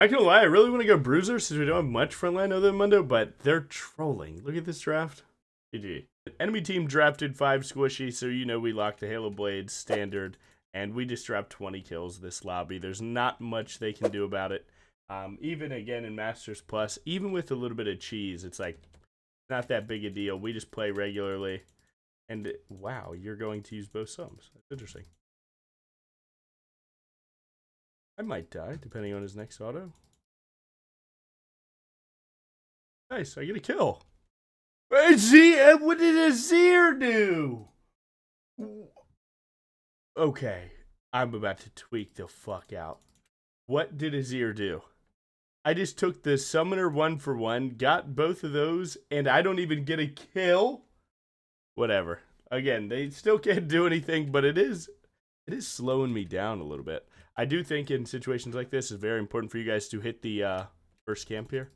I can't lie, I really want to go Bruiser since we don't have much frontline other than Mundo, but they're trolling. Look at this draft. GG. Enemy team drafted 5 squishy, so you know we locked the Halo Blades standard, and we just dropped 20 kills this lobby. There's not much they can do about it. Even again in Masters Plus, even with a little bit of cheese, it's like not that big a deal. We just play regularly. And wow, you're going to use both sums. That's interesting. I might die, depending on his next auto. Nice, I get a kill. What did Azir do? Okay, I'm about to tweak the fuck out. What did Azir do? I just took the summoner 1-for-1, got both of those, and I don't even get a kill? Whatever. Again, they still can't do anything, but it is slowing me down a little bit. I do think in situations like this, it's very important for you guys to hit the first camp here.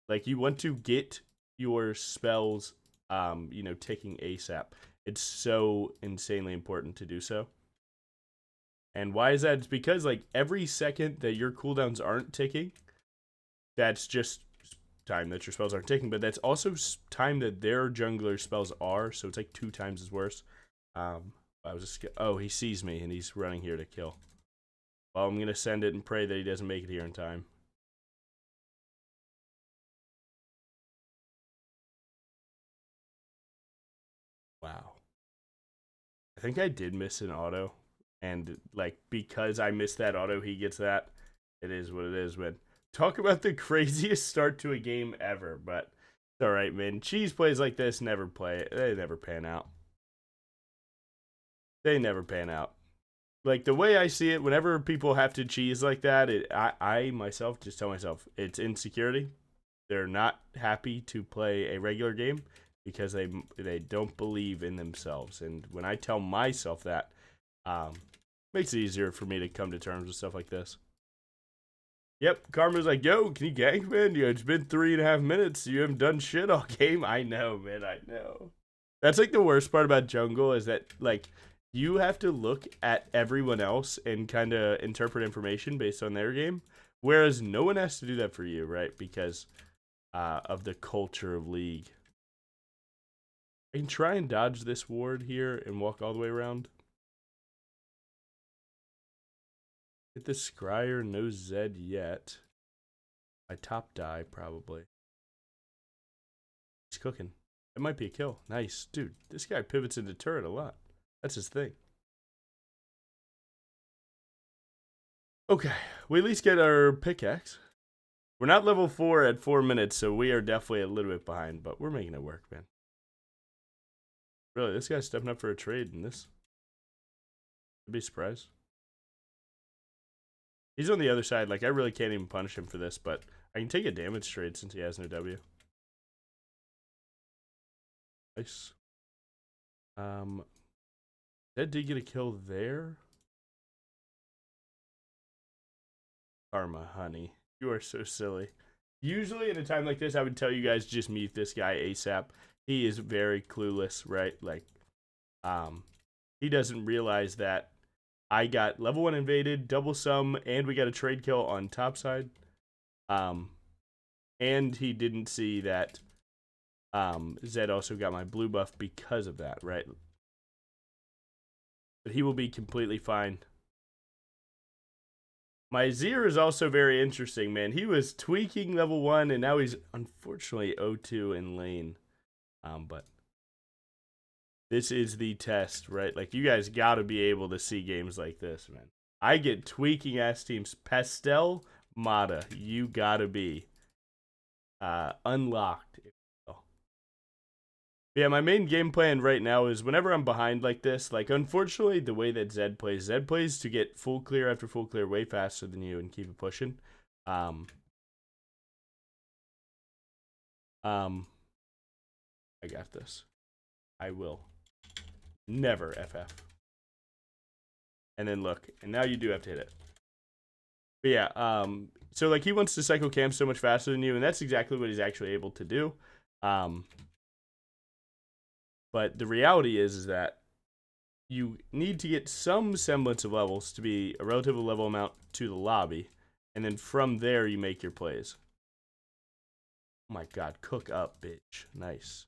Like, you want to get your spells, ticking ASAP. It's so insanely important to do so. And why is that? It's because, like, every second that your cooldowns aren't ticking, that's just time that your spells aren't ticking, but that's also time that their jungler spells are, so it's like 2 times as worse. He sees me, and he's running here to kill. Well, I'm going to send it and pray that he doesn't make it here in time. Wow. I think I did miss an auto. And, like, because I missed that auto, he gets that. It is what it is, man. Talk about the craziest start to a game ever, but it's alright, man. Cheese plays like this never play. They never pan out. They never pan out. Like, the way I see it, whenever people have to cheese like that, I myself just tell myself it's insecurity. They're not happy to play a regular game because they don't believe in themselves. And when I tell myself that, makes it easier for me to come to terms with stuff like this. Yep, Karma's like, yo, can you gank, man? Yo, it's been 3.5 minutes. You haven't done shit all game. I know, man, I know. That's like the worst part about jungle is that, like, you have to look at everyone else and kind of interpret information based on their game, whereas no one has to do that for you, right? Because of the culture of League. I can try and dodge this ward here and walk all the way around. Get the Scryer, no Zed yet. My top die, probably. He's cooking. That might be a kill. Nice. Dude, this guy pivots into turret a lot. That's his thing. Okay, we at least get our pickaxe. We're not level 4 at 4 minutes, so we are definitely a little bit behind, but we're making it work, man. Really, this guy's stepping up for a trade in this. I'd be surprised. He's on the other side. Like, I really can't even punish him for this, but I can take a damage trade since he has no W. Nice. That did get a kill there. Karma, honey. You are so silly. Usually in a time like this, I would tell you guys just mute this guy ASAP. He is very clueless, right? Like, he doesn't realize that I got level 1 invaded, double sum, and we got a trade kill on top side. And he didn't see that Zed also got my blue buff because of that, right? But he will be completely fine. My Azir is also very interesting, man. He was tweaking level 1, and now he's unfortunately 0-2 in lane. But this is the test, right? Like, you guys got to be able to see games like this, man. I get tweaking ass teams. Pastel, Mata, you got to be unlocked. Yeah, my main game plan right now is whenever I'm behind like this, like, unfortunately, the way that Zed plays to get full clear after full clear way faster than you and keep it pushing. I got this. I will never FF. And then look, and now you do have to hit it. But yeah, so like he wants to cycle camp so much faster than you, and that's exactly what he's actually able to do. But the reality is that you need to get some semblance of levels to be a relatively level amount to the lobby. And then from there, you make your plays. Oh my god, cook up, bitch. Nice.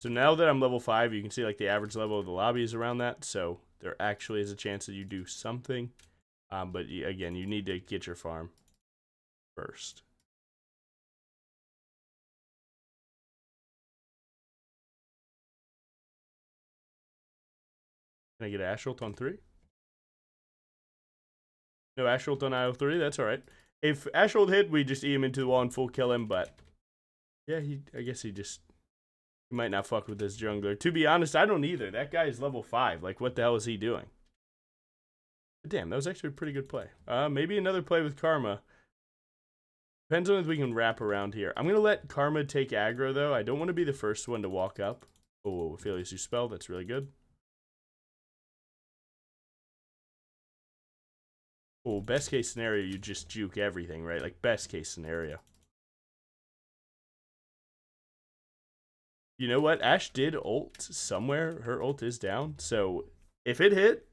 So now that I'm level 5, you can see like the average level of the lobby is around that. So there actually is a chance that you do something. But again, you need to get your farm first. Can I get Ashult on 3? No Ashult on IO3, that's alright. If Ashult hit, we just eat him into the wall and full kill him, but yeah, I guess he might not fuck with this jungler. To be honest, I don't either. That guy is level 5. Like, what the hell is he doing? But damn, that was actually a pretty good play. Maybe another play with Karma. Depends on if we can wrap around here. I'm going to let Karma take aggro, though. I don't want to be the first one to walk up. Oh, Aphelios, you spell. That's really good. Oh, best case scenario, you just juke everything, right? Like, best case scenario. You know what? Ashe did ult somewhere. Her ult is down. So, if it hit,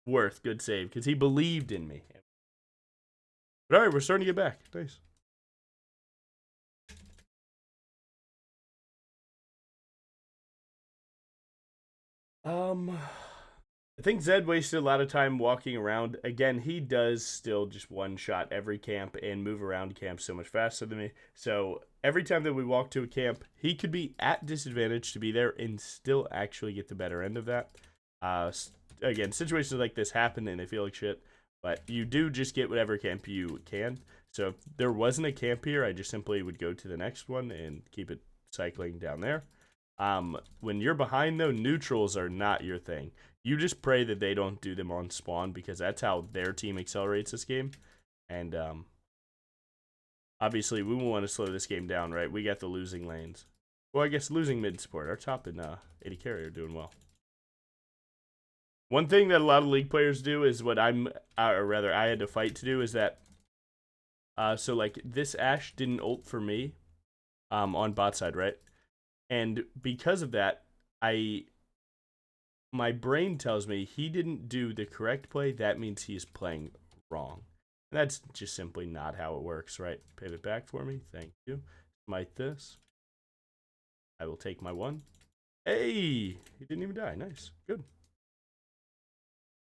worth good save. Because he believed in me. But alright, we're starting to get back. Nice. I think Zed wasted a lot of time walking around. Again, he does still just one-shot every camp and move around camp so much faster than me. So every time that we walk to a camp, he could be at disadvantage to be there and still actually get the better end of that. Again, situations like this happen and they feel like shit, but you do just get whatever camp you can. So if there wasn't a camp here, I just simply would go to the next one and keep it cycling down there. When you're behind, though, neutrals are not your thing. You just pray that they don't do them on spawn because that's how their team accelerates this game. And obviously, we want to slow this game down, right? We got the losing lanes. Well, I guess losing mid support. Our top and 80 carry are doing well. One thing that a lot of League players do is what I had to fight to do is that. So like this Ashe didn't ult for me, on bot side, right? And because of that, my brain tells me he didn't do the correct play. That means he is playing wrong. And that's just simply not how it works, right? Pivot back for me. Thank you. Smite this. I will take my one. Hey, he didn't even die. Nice, good.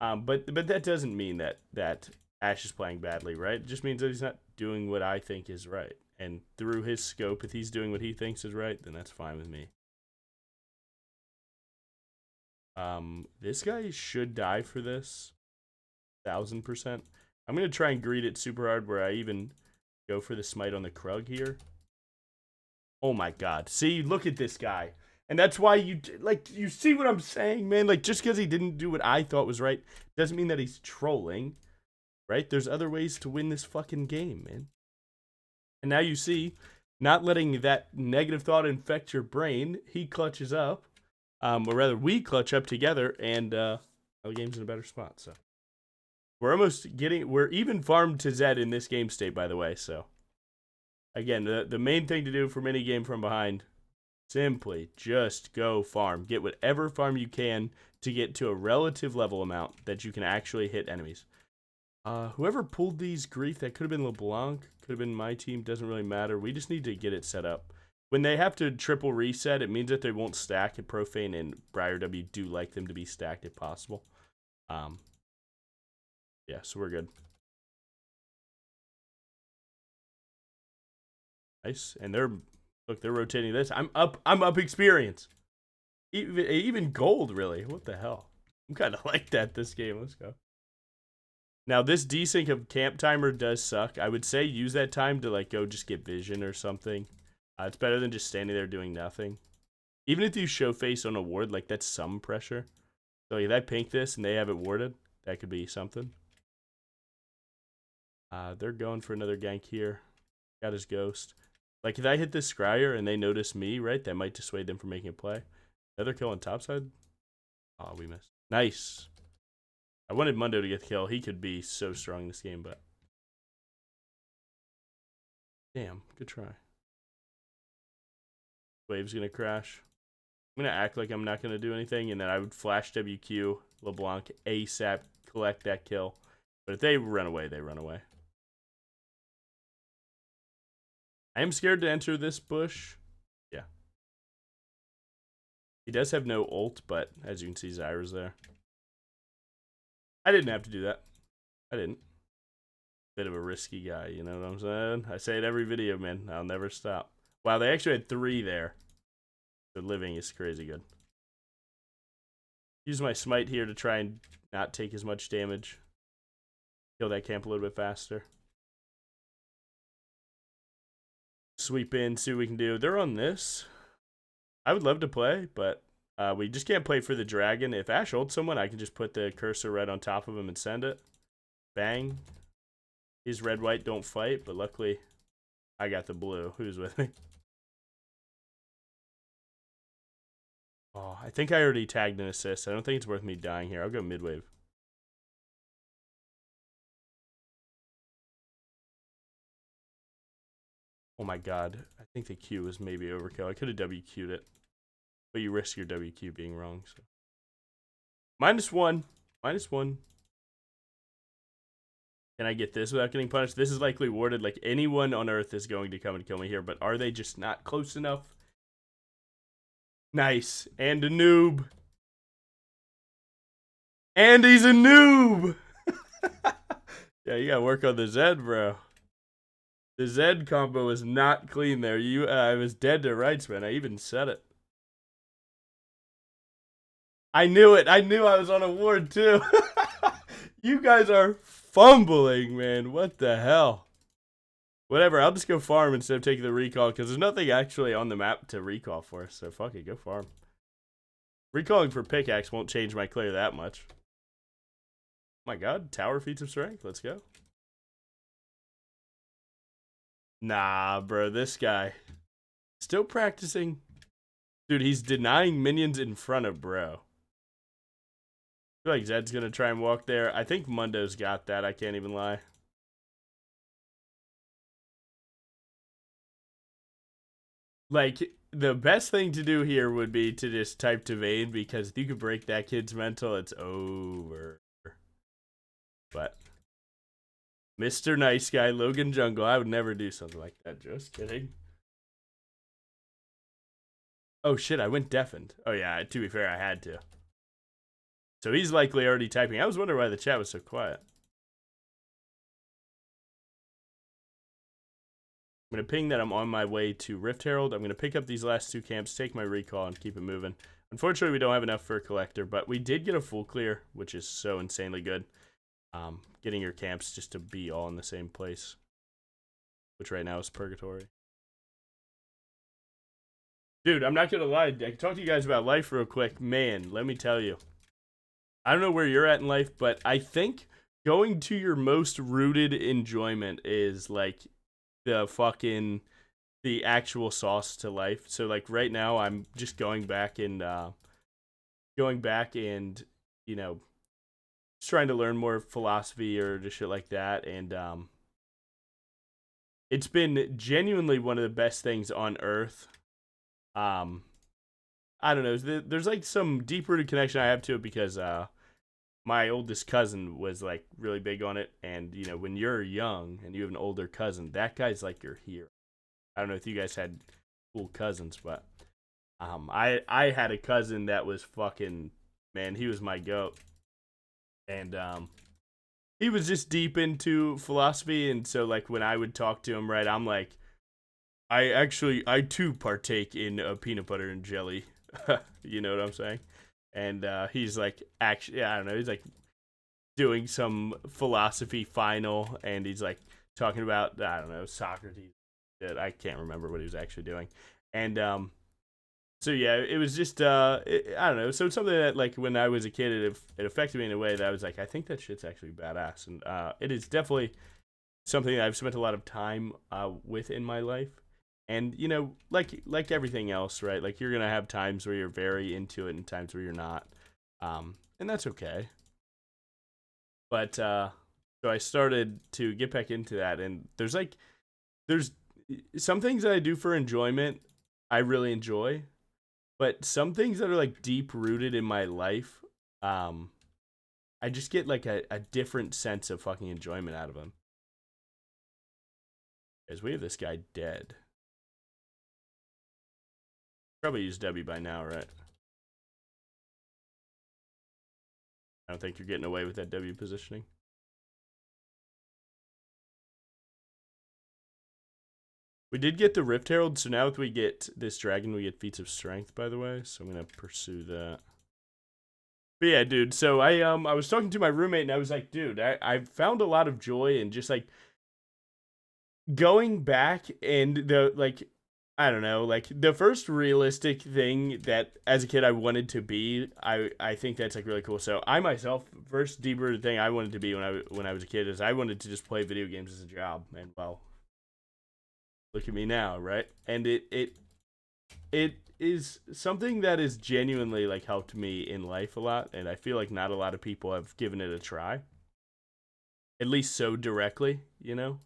But that doesn't mean that Ashe is playing badly, right? It just means that he's not doing what I think is right. And through his scope, if he's doing what he thinks is right, then that's fine with me. This guy should die for this. 1000%. I'm going to try and greet it super hard where I even go for the smite on the Krug here. Oh my god. See, look at this guy. And that's why you see what I'm saying, man? Like, just because he didn't do what I thought was right doesn't mean that he's trolling, right? There's other ways to win this fucking game, man. And now you see, not letting that negative thought infect your brain, he clutches up. Or rather, we clutch up together, and the game's in a better spot. So we're even farmed to Zed in this game state, by the way. So again, the main thing to do for mini game from behind, simply just go farm. Get whatever farm you can to get to a relative level amount that you can actually hit enemies. Whoever pulled these Grief, that could have been LeBlanc, could have been my team, doesn't really matter. We just need to get it set up. When they have to triple reset, it means that they won't stack, and Profane and BRIAR W do like them to be stacked if possible. Yeah, so we're good. Nice. And they're rotating this. I'm up experience. Even gold, really. What the hell? I'm kind of like that this game. Let's go. Now, this desync of camp timer does suck. I would say use that time to like go just get vision or something. It's better than just standing there doing nothing. Even if you show face on a ward, like that's some pressure. So if I pink this and they have it warded, that could be something. They're going for another gank here. Got his ghost. Like if I hit this scryer and they notice me, right, that might dissuade them from making a play. Another kill on topside. Oh, we missed. Nice. I wanted Mundo to get the kill. He could be so strong in this game, but damn, good try. Wave's gonna crash. I'm gonna act like I'm not gonna do anything, and then I would flash WQ LeBlanc ASAP, collect that kill. But if they run away, they run away. I am scared to enter this bush. Yeah. He does have no ult, but as you can see, Zyra's there. I didn't have to do that. I didn't. Bit of a risky guy, you know what I'm saying? I say it every video, man. I'll never stop. Wow, they actually had 3 there. The living is crazy good. Use my smite here to try and not take as much damage. Kill that camp a little bit faster. Sweep in, see what we can do. They're on this. I would love to play, but we just can't play for the dragon. If Ashe ults someone, I can just put the cursor right on top of him and send it. Bang. He's red-white, don't fight, but luckily I got the blue. Who's with me? Oh, I think I already tagged an assist. I don't think it's worth me dying here. I'll go mid-wave. Oh my god. I think the Q was maybe overkill. I could have WQ'd it. But you risk your WQ being wrong. So. -1. -1. Can I get this without getting punished? This is likely warded. Like, anyone on Earth is going to come and kill me here. But are they just not close enough? Nice. And a noob. And he's a noob! Yeah, you gotta work on the Zed, bro. The Zed combo was not clean there. I was dead to rights, man. I even said it. I knew it. I knew I was on a ward, too. You guys are fumbling, man. What the hell? Whatever, I'll just go farm instead of taking the recall, because there's nothing actually on the map to recall for, so fuck it, go farm. Recalling for pickaxe won't change my clear that much. Oh my god, tower feats of strength, let's go. Nah, bro, this guy. Still practicing. Dude, he's denying minions in front of bro. I feel like Zed's gonna try and walk there. I think Mundo's got that, I can't even lie. Like, the best thing to do here would be to just type to Vayne, because if you could break that kid's mental, it's over. But Mr. Nice Guy, Logan Jungle, I would never do something like that. Just kidding. Oh shit, I went deafened. Oh yeah, to be fair, I had to. So he's likely already typing. I was wondering why the chat was so quiet. I'm going to ping that I'm on my way to Rift Herald. I'm going to pick up these last 2 camps, take my recall, and keep it moving. Unfortunately, we don't have enough for a collector, but we did get a full clear, which is so insanely good. Getting your camps just to be all in the same place, which right now is purgatory. Dude, I'm not going to lie. I can talk to you guys about life real quick. Man, let me tell you. I don't know where you're at in life, but I think going to your most rooted enjoyment is like the actual sauce to life. So like right now I'm just going back and you know, just trying to learn more philosophy or just shit like that, and it's been genuinely one of the best things on earth. I don't know, there's like some deep rooted connection I have to it because my oldest cousin was like really big on it, and you know, when you're young and you have an older cousin, that guy's like your hero. I don't know if you guys had cool cousins, but I had a cousin that was fucking, man, he was my goat. And he was just deep into philosophy, and so like when I would talk to him, right, I'm like, I too partake in peanut butter and jelly. You know what I'm saying? And he's like, actually, I don't know, he's like doing some philosophy final, and he's like talking about, I don't know, Socrates. I can't remember what he was actually doing. And so yeah, it was just I don't know. So it's something that like when I was a kid, it affected me in a way that I was like, I think that shit's actually badass, and it is definitely something that I've spent a lot of time with in my life. And you know, like everything else, right? Like you're gonna have times where you're very into it and times where you're not, and that's okay. But so I started to get back into that, and there's some things that I do for enjoyment, I really enjoy, but some things that are like deep rooted in my life, I just get like a different sense of fucking enjoyment out of them. As we have this guy dead. Probably use W by now, right? I don't think you're getting away with that W positioning. We did get the Rift Herald, so now if we get this dragon, we get feats of strength, by the way. So I'm gonna pursue that. But yeah, dude. So I was talking to my roommate and I was like, dude, I found a lot of joy in just like going back and the like, I don't know, like the first realistic thing that as a kid I wanted to be. I think that's like really cool. So I myself, first deeper thing I wanted to be when I was a kid is I wanted to just play video games as a job. And well, look at me now, right? And it is something that has genuinely like helped me in life a lot, and I feel like not a lot of people have given it a try, at least so directly, you know.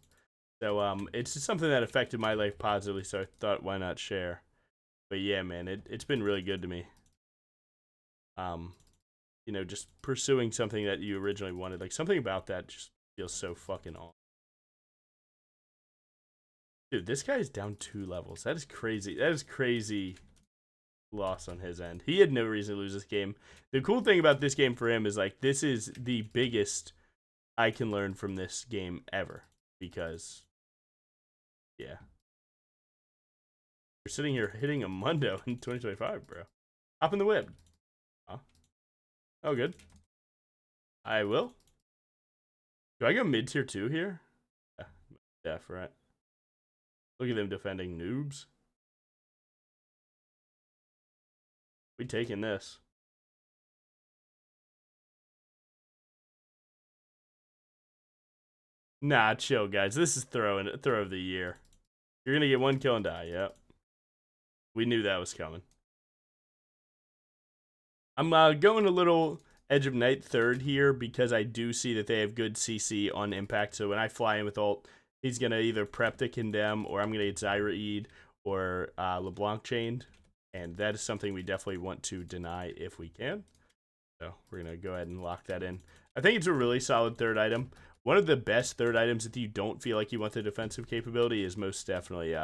So it's just something that affected my life positively. So I thought, why not share? But yeah, man, it's been really good to me. Um, you know, just pursuing something that you originally wanted, like something about that just feels so fucking awesome. Dude, this guy is down 2 levels. That is crazy. That is crazy loss on his end. He had no reason to lose this game. The cool thing about this game for him is like this is the biggest I can learn from this game ever, because yeah. You're sitting here hitting a Mundo in 2025, bro. Hop in the whip. Huh? Oh, good. I will. Do I go mid tier 2 here? Yeah, def, right. Look at them defending noobs. We taking this. Nah, chill, guys. This is throw of the year. You're gonna get 1 kill and die. Yep. We knew that was coming. I'm going a little Edge of Night third here because I do see that they have good CC on impact. So when I fly in with ult, he's gonna either prep the condemn, or I'm gonna get Zyra Eid or LeBlanc chained, and that is something we definitely want to deny if we can. So we're gonna go ahead and lock that in. I think it's a really solid third item. One of the best third items if you don't feel like you want the defensive capability is most definitely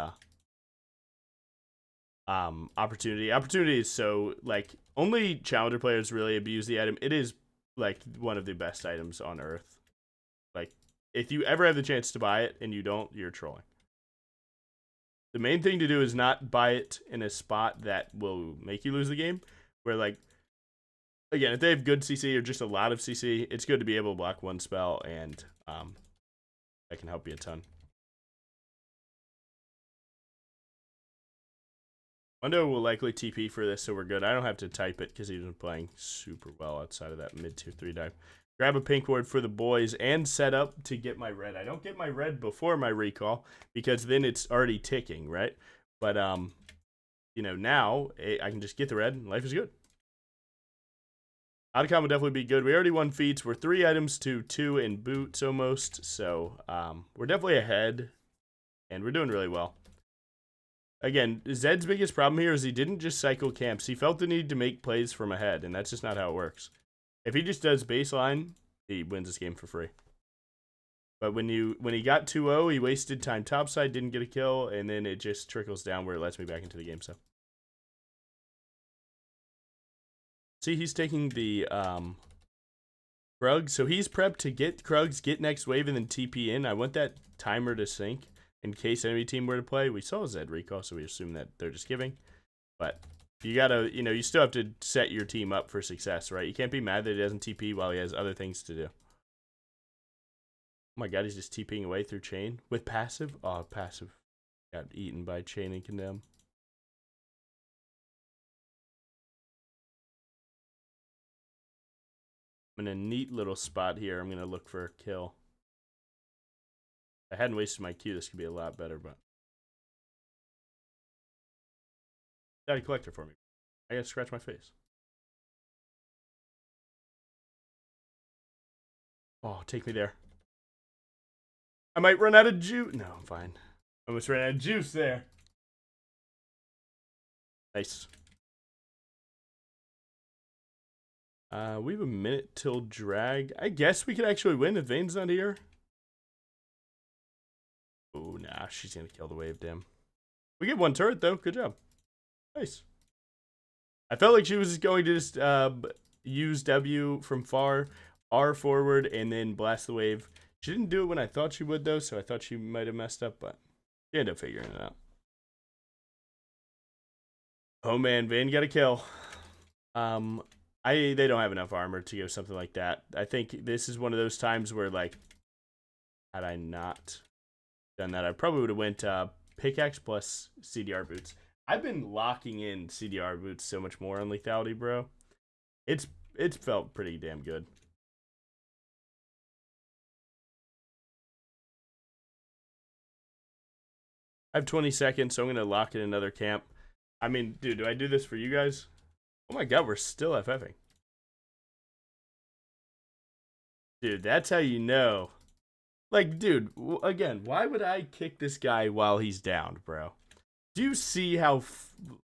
opportunity. Opportunity is so like only challenger players really abuse the item. It is like one of the best items on earth. Like if you ever have the chance to buy it and you don't, you're trolling. The main thing to do is not buy it in a spot that will make you lose the game. Where like again, if they have good CC or just a lot of CC, it's good to be able to block one spell, and that can help you a ton. Mundo will likely TP for this, so we're good. I don't have to type it because he's been playing super well outside of that mid tier 3 dive. Grab a pink ward for the boys and set up to get my red. I don't get my red before my recall because then it's already ticking, right? But you know, now I can just get the red and life is good. Outcome would definitely be good. We already won feats. We're 3 items to 2 in boots almost, so we're definitely ahead, and we're doing really well. Again, Zed's biggest problem here is he didn't just cycle camps. He felt the need to make plays from ahead, and that's just not how it works. If he just does baseline, he wins this game for free. But when he got 2-0, he wasted time topside, didn't get a kill, and then it just trickles down where it lets me back into the game. So, see, he's taking the Krug, so he's prepped to get Krugs, get next wave, and then TP in. I want that timer to sync in case enemy team were to play. We saw Zed recall, so we assume that they're just giving. But you gotta, you know, you still have to set your team up for success, right? You can't be mad that he doesn't TP while he has other things to do. Oh my god, he's just TPing away through chain with passive. Oh, passive got eaten by chain and condemn. I'm in a neat little spot here. I'm gonna look for a kill. If I hadn't wasted my Q, this could be a lot better, but got a collector for me. I gotta scratch my face. Oh, take me there. I might run out of juice. No, I'm fine. I almost ran out of juice there. Nice. We have a minute till drag. I guess we could actually win if Vane's not here. Oh, nah, she's gonna kill the wave, damn. We get 1 turret, though. Good job. Nice. I felt like she was going to just use W from far, R forward, and then blast the wave. She didn't do it when I thought she would, though, so I thought she might have messed up, but she ended up figuring it out. Oh man, Vayne got a kill. They don't have enough armor to go something like that. I think this is one of those times where, like, had I not done that, I probably would have went pickaxe plus CDR boots. I've been locking in CDR boots so much more on lethality, bro. It's felt pretty damn good. I have 20 seconds, so I'm gonna lock in another camp. I mean, dude, do I do this for you guys? Oh my god, we're still FFing. Dude, that's how you know. Like, dude, again, why would I kick this guy while he's down, bro? Do you see how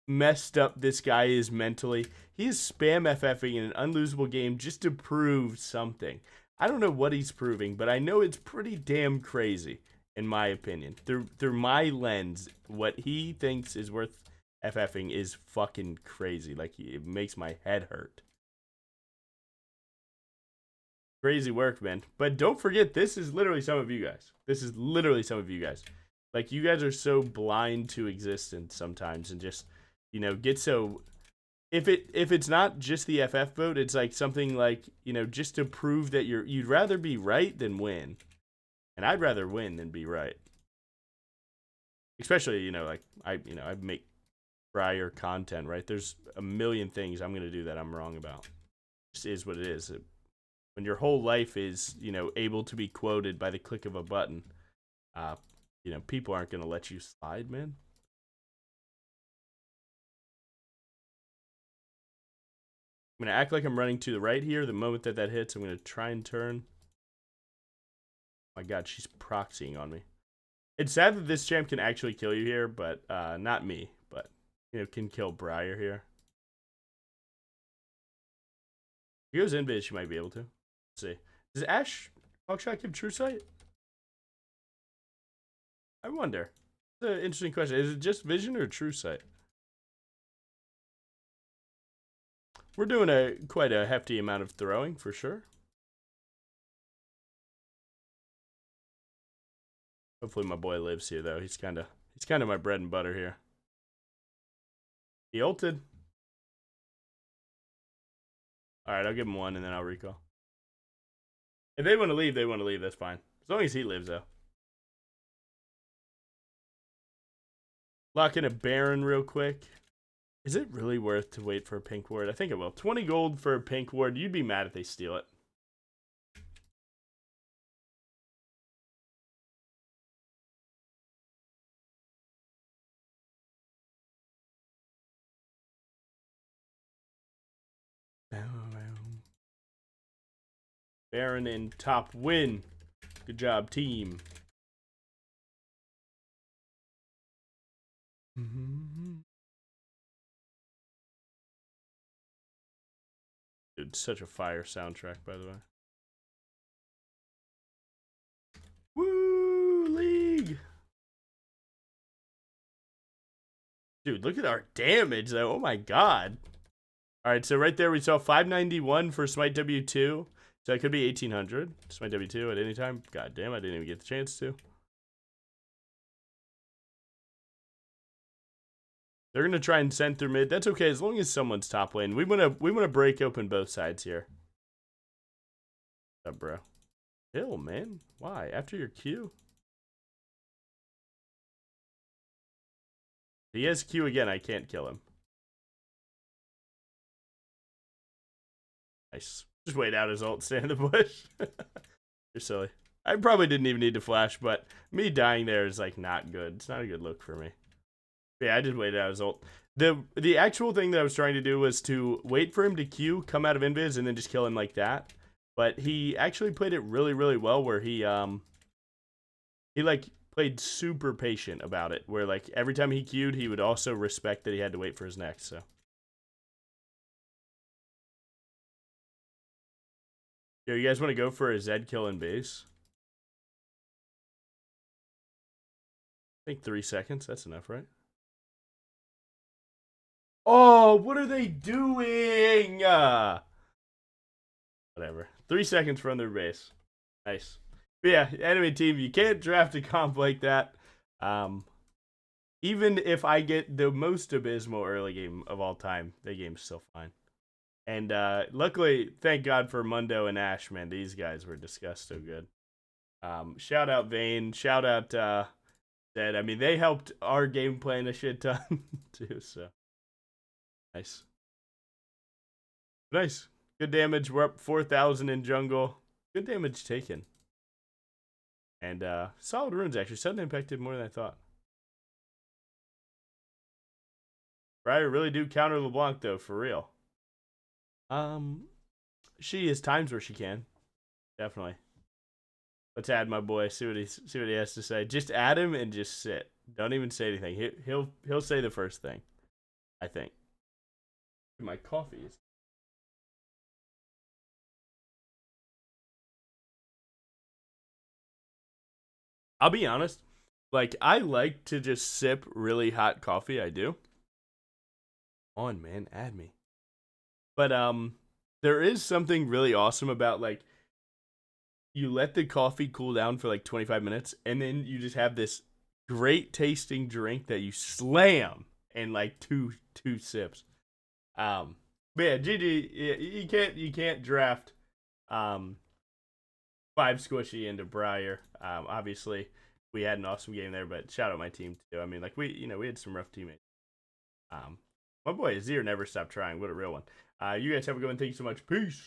messed up this guy is mentally? He is spam FFing in an unlosable game just to prove something. I don't know what he's proving, but I know it's pretty damn crazy, in my opinion. Through my lens, what he thinks is worth FFing is fucking crazy. Like, it makes my head hurt. Crazy work, man. But don't forget, this is literally some of you guys. This is literally some of you guys. Like, you guys are so blind to existence sometimes, and just, you know, get so. If it's not just the FF vote, it's like something like, you know, just to prove that you'd rather be right than win, and I'd rather win than be right. Especially, you know, like I make BRIAR content, right? There's a million things I'm gonna do that I'm wrong about. It just is what it is. When your whole life is, you know, able to be quoted by the click of a button, you know, people aren't gonna let you slide, man. I'm gonna act like I'm running to the right here. The moment that hits, I'm gonna try and turn. Oh my god, she's proxying on me. It's sad that this champ can actually kill you here, but not me. But, you know, can kill BRIAR here. If he goes in bid, she might be able to. Let's see. Does Ashe Hawkshot give True Sight? I wonder. That's an interesting question. Is it just Vision or True Sight? We're doing quite a hefty amount of throwing for sure. Hopefully my boy lives here though. He's kind of my bread and butter here. He ulted. All right, I'll give him one and then I'll recall. If they want to leave, they want to leave. That's fine. As long as he lives though. Lock in a Baron real quick. Is it really worth to wait for a pink ward? I think it will. 20 gold for a pink ward. You'd be mad if they steal it. Baron in top win. Good job, team. Dude, such a fire soundtrack, by the way. Woo, League! Dude, look at our damage, though. Oh my god. Alright, so right there we saw 591 for Smite W2. So that could be 1800. Smite W2 at any time. God damn, I didn't even get the chance to. They're gonna try and send through mid. That's okay as long as someone's top lane. We wanna break open both sides here. What's up, bro? Kill, man. Why? After your Q? He has Q again. I can't kill him. Nice. Just wait out his ult, stand in the bush. You're silly. I probably didn't even need to flash, but me dying there is like not good. It's not a good look for me. Yeah, I did wait out his ult. The actual thing that I was trying to do was to wait for him to Q, come out of invis, and then just kill him like that. But he actually played it really, really well where he like played super patient about it. Where like every time he queued, he would also respect that he had to wait for his next, so. Yo, you guys want to go for a Zed kill in base? I think 3 seconds. That's enough, right? Oh, what are they doing? Whatever. 3 seconds from their base. Nice. But yeah, enemy team, you can't draft a comp like that. Even if I get the most abysmal early game of all time, the game's still fine. And luckily, thank God for Mundo and Ash, man. These guys were discussed so good. Shout out Vayne. Shout out Zed. I mean, they helped our game plan a shit ton too. So nice, nice, good damage. We're up 4,000 in jungle. Good damage taken. And solid runes actually. Sudden impact did more than I thought. BRIAR really do counter LeBlanc though, for real. She has times where she can, definitely. Let's add my boy. See what he has to say. Just add him and just sit. Don't even say anything. He'll say the first thing. I think. My coffee is. I'll be honest. Like I like to just sip really hot coffee. I do. On man, add me. But there is something really awesome about like you let the coffee cool down for like 25 minutes and then you just have this great tasting drink that you slam in like two sips. But yeah, GG, you can't draft 5 squishy into BRIAR. Obviously we had an awesome game there, but shout out my team too. I mean, like we had some rough teammates. My boy Azir never stopped trying. What a real one. You guys have a good one. Thank you so much. Peace.